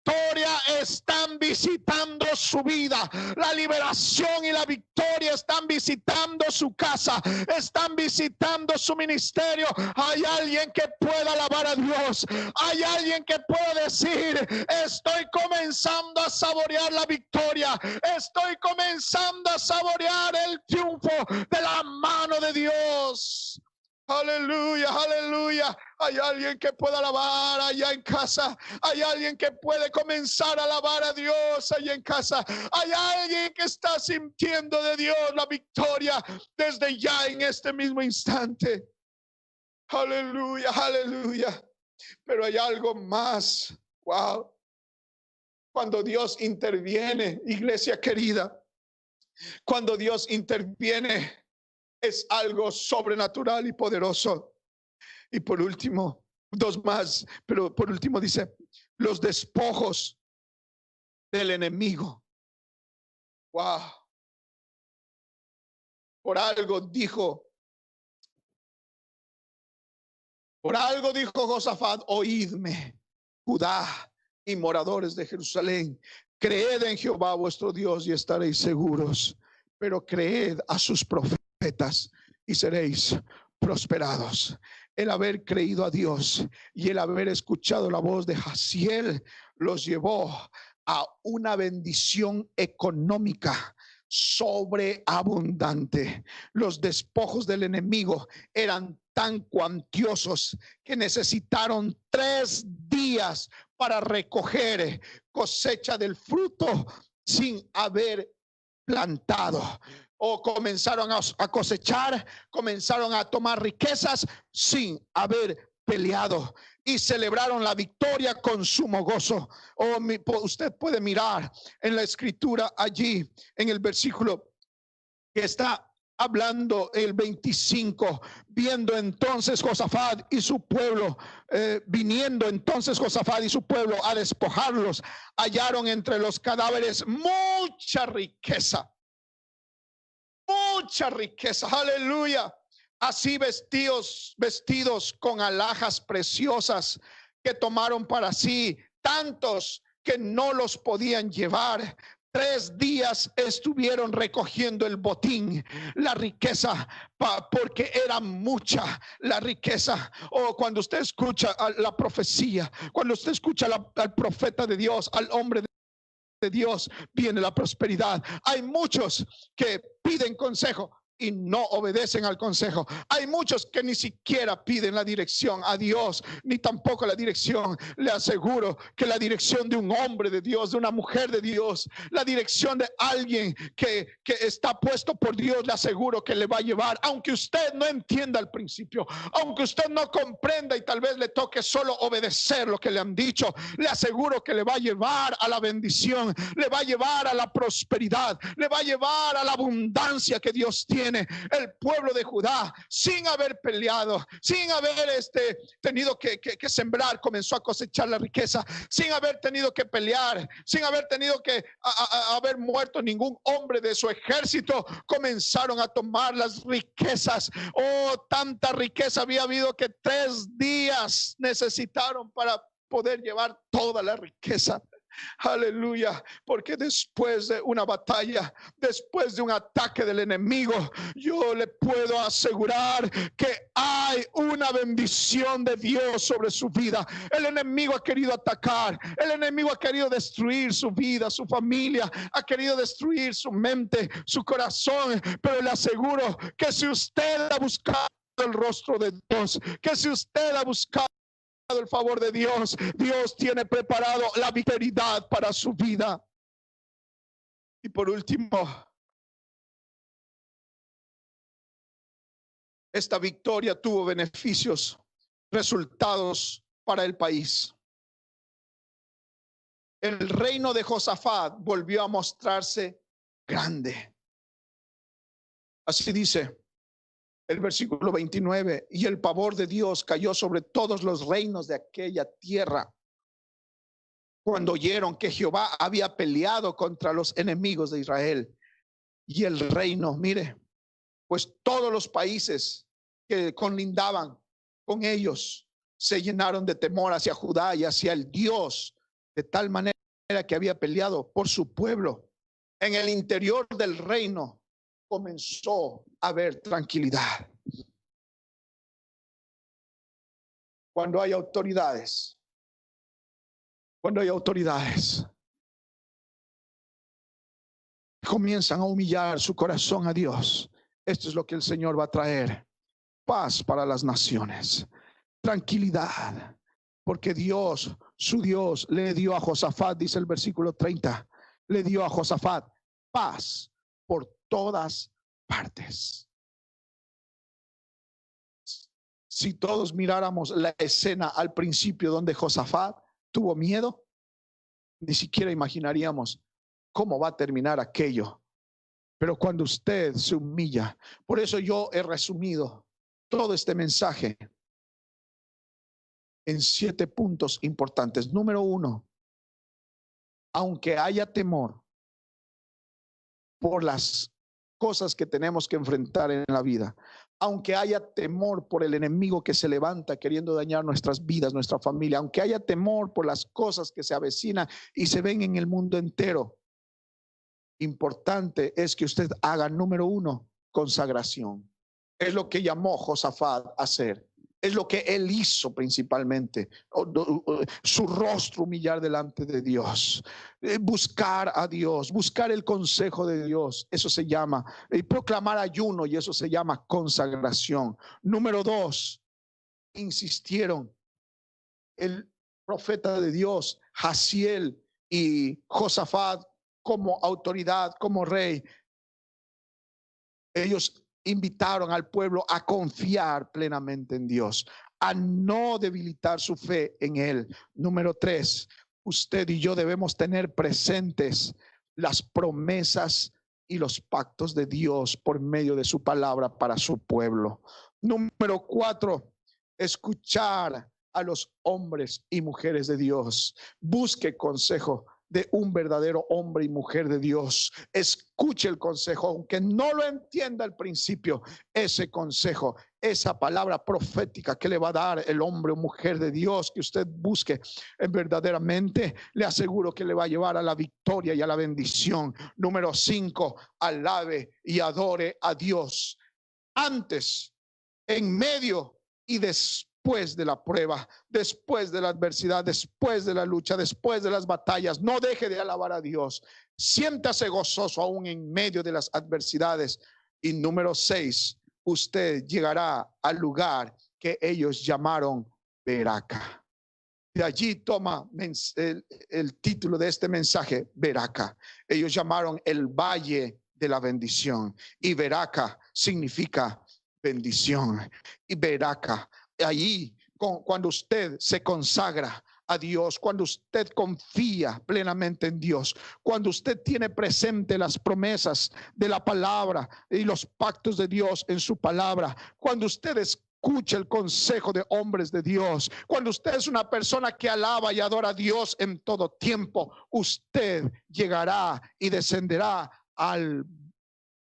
están visitando su su vida. La liberación y la victoria están visitando su casa, están visitando su ministerio. Hay alguien que pueda alabar a Dios. Hay alguien que pueda decir: estoy comenzando a saborear la victoria, estoy comenzando a saborear el triunfo de la mano de Dios. Aleluya, aleluya. Hay alguien que pueda alabar allá en casa. Hay alguien que puede comenzar a alabar a Dios allá en casa. Hay alguien que está sintiendo de Dios la victoria desde ya en este mismo instante. Aleluya, aleluya. Pero hay algo más. Wow. Cuando Dios interviene, iglesia querida, cuando Dios interviene, es algo sobrenatural y poderoso. Y por último, dos más, pero por último dice: los despojos del enemigo. Wow. Por algo dijo Josafat: oídme, Judá y moradores de Jerusalén, creed en Jehová vuestro Dios y estaréis seguros, pero creed a sus profetas y seréis prosperados. El haber creído a Dios y el haber escuchado la voz de Jaziel los llevó a una bendición económica sobreabundante. Los despojos del enemigo eran tan cuantiosos que necesitaron 3 días para recoger cosecha del fruto sin haber plantado. O comenzaron a cosechar, comenzaron a tomar riquezas sin haber peleado, y celebraron la victoria con sumo gozo. Usted puede mirar en la escritura allí en el versículo que está hablando, el 25, viendo entonces Josafat y su pueblo, viniendo entonces Josafat y su pueblo a despojarlos, hallaron entre los cadáveres mucha riqueza. Mucha riqueza, aleluya. Así vestidos con alhajas preciosas que tomaron para sí, tantos que no los podían llevar. 3 días estuvieron recogiendo el botín, la riqueza, porque era mucha la riqueza. Cuando usted escucha la profecía, cuando usted escucha al profeta de Dios, al hombre de Dios, viene la prosperidad. Hay muchos que piden consejo y no obedecen al consejo. Hay muchos que ni siquiera piden la dirección a Dios, ni tampoco la dirección. Le aseguro que la dirección de un hombre de Dios, de una mujer de Dios, la dirección de alguien que está puesto por Dios, le aseguro que le va a llevar, aunque usted no entienda al principio, aunque usted no comprenda y tal vez le toque solo obedecer lo que le han dicho, le aseguro que le va a llevar a la bendición, le va a llevar a la prosperidad, le va a llevar a la abundancia que Dios tiene. El pueblo de Judá, sin haber peleado, sin haber tenido que sembrar, comenzó a cosechar la riqueza, sin haber tenido que pelear, sin haber tenido que haber muerto ningún hombre de su ejército, comenzaron a tomar las riquezas. Tanta riqueza había habido que 3 días necesitaron para poder llevar toda la riqueza. Aleluya, porque después de una batalla, después de un ataque del enemigo, yo le puedo asegurar que hay una bendición de Dios sobre su vida. El enemigo ha querido atacar, el enemigo ha querido destruir su vida, su familia, ha querido destruir su mente, su corazón, pero le aseguro que si usted ha buscado el rostro de Dios, que si usted ha buscado el favor de Dios, Dios tiene preparado la victoria para su vida. Y por último, esta victoria tuvo beneficios, resultados para el país. El reino de Josafat volvió a mostrarse grande. Así dice el versículo 29, y el pavor de Dios cayó sobre todos los reinos de aquella tierra, cuando oyeron que Jehová había peleado contra los enemigos de Israel. Y el reino, mire, pues todos los países que colindaban con ellos se llenaron de temor hacia Judá y hacia el Dios, de tal manera que había peleado por su pueblo. En el interior del reino comenzó a haber tranquilidad. Cuando hay autoridades, comienzan a humillar su corazón a Dios, esto es lo que el Señor va a traer: paz para las naciones, tranquilidad, porque Dios, su Dios, le dio a Josafat, dice el versículo 30, le dio a Josafat paz por todas partes. Si todos miráramos la escena al principio donde Josafat tuvo miedo, ni siquiera imaginaríamos cómo va a terminar aquello. Pero cuando usted se humilla, por eso yo he resumido todo este mensaje en 7 puntos importantes. Número 1, aunque haya temor por las cosas que tenemos que enfrentar en la vida, aunque haya temor por el enemigo que se levanta queriendo dañar nuestras vidas, nuestra familia, aunque haya temor por las cosas que se avecinan y se ven en el mundo entero, importante es que usted haga, número 1, consagración. Es lo que llamó Josafat a hacer. Es lo que él hizo principalmente, su rostro humillar delante de Dios, buscar a Dios, buscar el consejo de Dios, eso se llama, proclamar ayuno, y eso se llama consagración. Número 2, insistieron el profeta de Dios, Jaziel, y Josafat como autoridad, como rey. Ellos invitaron al pueblo a confiar plenamente en Dios, a no debilitar su fe en Él. Número 3, usted y yo debemos tener presentes las promesas y los pactos de Dios por medio de su palabra para su pueblo. Número 4, escuchar a los hombres y mujeres de Dios. Busque consejo de un verdadero hombre y mujer de Dios. Escuche el consejo, aunque no lo entienda al principio. Ese consejo, esa palabra profética que le va a dar el hombre o mujer de Dios que usted busque, verdaderamente le aseguro que le va a llevar a la victoria y a la bendición. Número 5, alabe y adore a Dios antes, en medio y después de la prueba, después de la adversidad, después de la lucha, después de las batallas. No deje de alabar a Dios. Siéntase gozoso aún en medio de las adversidades. Y número 6, usted llegará al lugar que ellos llamaron Beraca. De allí toma el título de este mensaje, Beraca. Ellos llamaron el Valle de la Bendición, y Beraca significa bendición. Y Beraca, allí, cuando usted se consagra a Dios, cuando usted confía plenamente en Dios, cuando usted tiene presente las promesas de la palabra y los pactos de Dios en su palabra, cuando usted escucha el consejo de hombres de Dios, cuando usted es una persona que alaba y adora a Dios en todo tiempo, usted llegará y descenderá al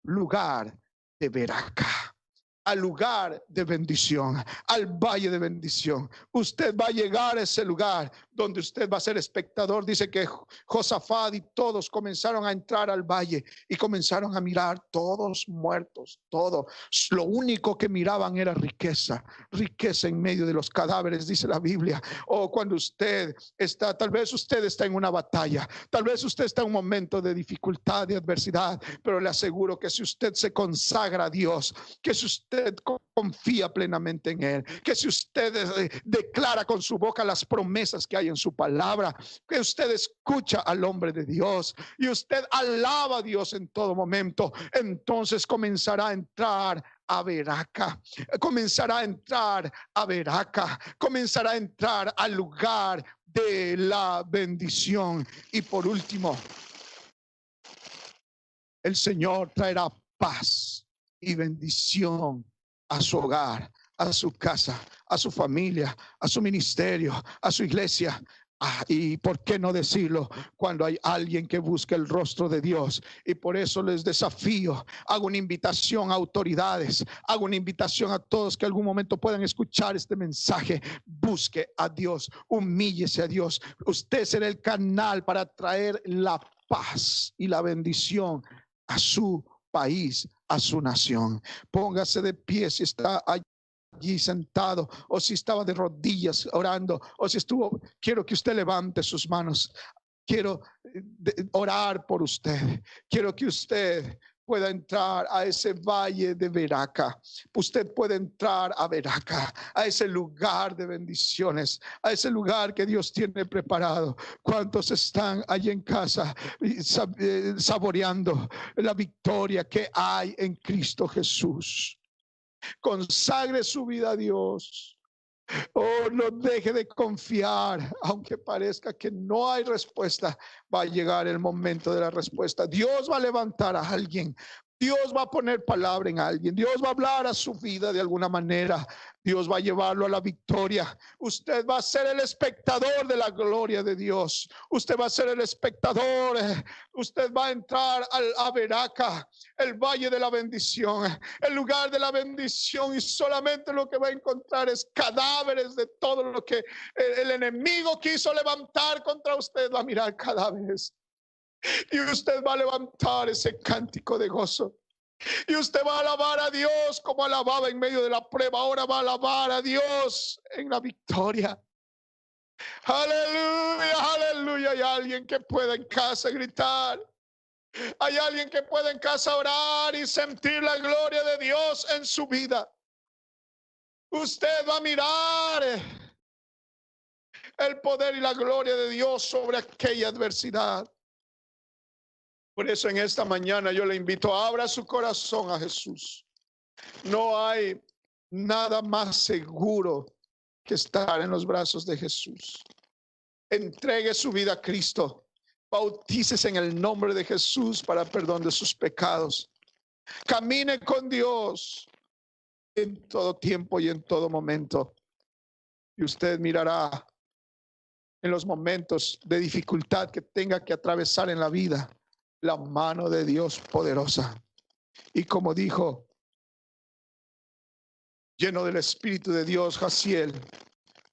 lugar de Beraca, al lugar de bendición, al valle de bendición. Usted va a llegar a ese lugar donde usted va a ser espectador. Dice que Josafat y todos comenzaron a entrar al valle y comenzaron a mirar, todos muertos, todo. Lo único que miraban era riqueza, riqueza en medio de los cadáveres, dice la Biblia. O cuando usted está, tal vez usted está en una batalla, tal vez usted está en un momento de dificultad, de adversidad, pero le aseguro que si usted se consagra a Dios, que si usted confía plenamente en Él, que si usted declara con su boca las promesas que hay en su palabra, que usted escucha al hombre de Dios y usted alaba a Dios en todo momento, entonces comenzará a entrar a Beraca, comenzará a entrar a Beraca, comenzará a entrar al lugar de la bendición. Y por último, el Señor traerá paz y bendición a su hogar, a su casa, a su familia, a su ministerio, a su iglesia. Y por qué no decirlo cuando hay alguien que busca el rostro de Dios. Y por eso les desafío, hago una invitación a autoridades, hago una invitación a todos que algún momento puedan escuchar este mensaje. Busque a Dios, humíllese a Dios. Usted será el canal para traer la paz y la bendición a su país, a su nación. Póngase de pie si está allí sentado, o si estaba de rodillas orando, o si estuvo. Quiero que usted levante sus manos. Quiero orar por usted. Quiero que usted pueda entrar a ese valle de Veraca. Usted puede entrar a Veraca, a ese lugar de bendiciones, a ese lugar que Dios tiene preparado. ¿Cuántos están allí en casa saboreando la victoria que hay en Cristo Jesús? Consagre su vida a Dios. Oh, no deje de confiar, aunque parezca que no hay respuesta. Va a llegar el momento de la respuesta. Dios va a levantar a alguien. Dios va a poner palabra en alguien. Dios va a hablar a su vida de alguna manera. Dios va a llevarlo a la victoria. Usted va a ser el espectador de la gloria de Dios. Usted va a ser el espectador. Usted va a entrar a Veraca, el valle de la bendición, el lugar de la bendición, y solamente lo que va a encontrar es cadáveres de todo lo que el enemigo quiso levantar contra usted. Va a mirar cadáveres. Y usted va a levantar ese cántico de gozo. Y usted va a alabar a Dios como alababa en medio de la prueba. Ahora va a alabar a Dios en la victoria. Aleluya, aleluya. Hay alguien que pueda en casa gritar. Hay alguien que pueda en casa orar y sentir la gloria de Dios en su vida. Usted va a mirar el poder y la gloria de Dios sobre aquella adversidad. Por eso en esta mañana yo le invito, abra su corazón a Jesús. No hay nada más seguro que estar en los brazos de Jesús. Entregue su vida a Cristo. Bautícese en el nombre de Jesús para perdón de sus pecados. Camine con Dios en todo tiempo y en todo momento. Y usted mirará en los momentos de dificultad que tenga que atravesar en la vida, la mano de Dios poderosa. Y como dijo, lleno del Espíritu de Dios, Jaciel,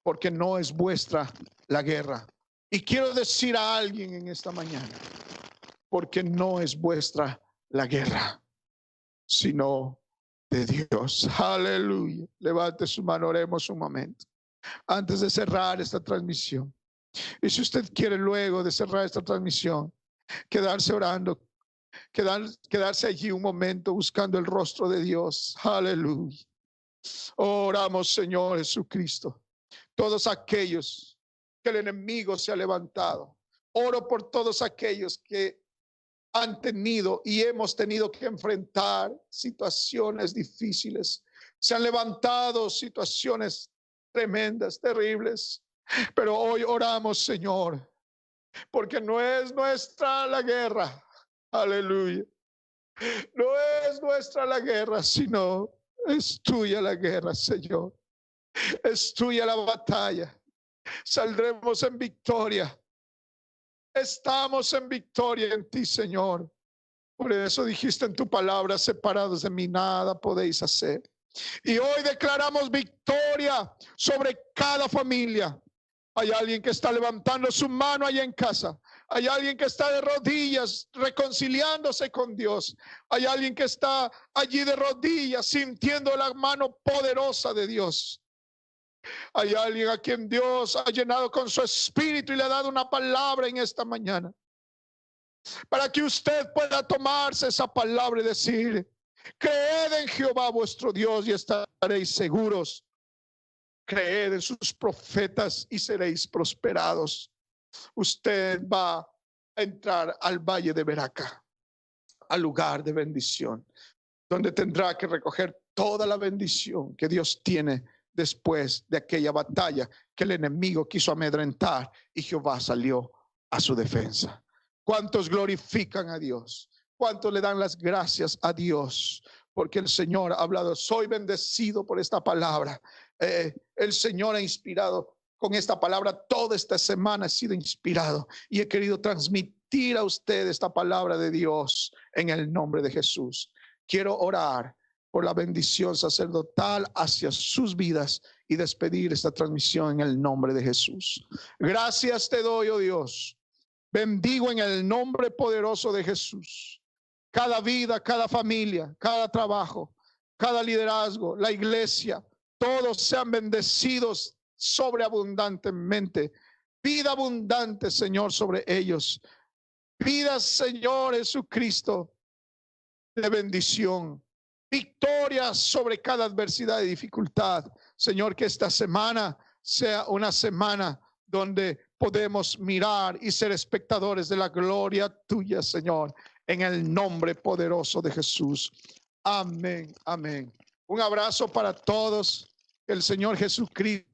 porque no es vuestra la guerra. Y quiero decir a alguien en esta mañana, porque no es vuestra la guerra, sino de Dios. Aleluya. Levante su mano, oremos un momento antes de cerrar esta transmisión. Y si usted quiere, luego de cerrar esta transmisión, quedarse orando, quedarse allí un momento buscando el rostro de Dios. Aleluya. Oramos, Señor Jesucristo. Todos aquellos que el enemigo se ha levantado. Oro por todos aquellos que han tenido y hemos tenido que enfrentar situaciones difíciles. Se han levantado situaciones tremendas, terribles. Pero hoy oramos, Señor, porque no es nuestra la guerra. Aleluya. No es nuestra la guerra, sino es tuya la guerra, Señor. Es tuya la batalla. Saldremos en victoria. Estamos en victoria en ti, Señor. Por eso dijiste en tu palabra, separados de mí nada podéis hacer. Y hoy declaramos victoria sobre cada familia. Hay alguien que está levantando su mano allá en casa. Hay alguien que está de rodillas reconciliándose con Dios. Hay alguien que está allí de rodillas sintiendo la mano poderosa de Dios. Hay alguien a quien Dios ha llenado con su espíritu y le ha dado una palabra en esta mañana, para que usted pueda tomarse esa palabra y decir: creed en Jehová vuestro Dios y estaréis seguros. Creed en sus profetas y seréis prosperados. Usted va a entrar al valle de Veraca, al lugar de bendición, donde tendrá que recoger toda la bendición que Dios tiene después de aquella batalla que el enemigo quiso amedrentar y Jehová salió a su defensa. ¿Cuántos glorifican a Dios? ¿Cuántos le dan las gracias a Dios? Porque el Señor ha hablado. Soy bendecido por esta palabra. El Señor ha inspirado con esta palabra. Toda esta semana he sido inspirado y he querido transmitir a usted esta palabra de Dios en el nombre de Jesús. Quiero orar por la bendición sacerdotal hacia sus vidas y despedir esta transmisión en el nombre de Jesús. Gracias te doy, oh Dios, Bendigo en el nombre poderoso de Jesús cada vida, cada familia, cada trabajo, cada liderazgo, la iglesia. Todos sean bendecidos sobreabundantemente. Vida abundante, Señor, sobre ellos. Vida, Señor Jesucristo, de bendición. Victoria sobre cada adversidad y dificultad. Señor, que esta semana sea una semana donde podemos mirar y ser espectadores de la gloria tuya, Señor, en el nombre poderoso de Jesús. Amén, amén. Un abrazo para todos. Que el Señor Jesucristo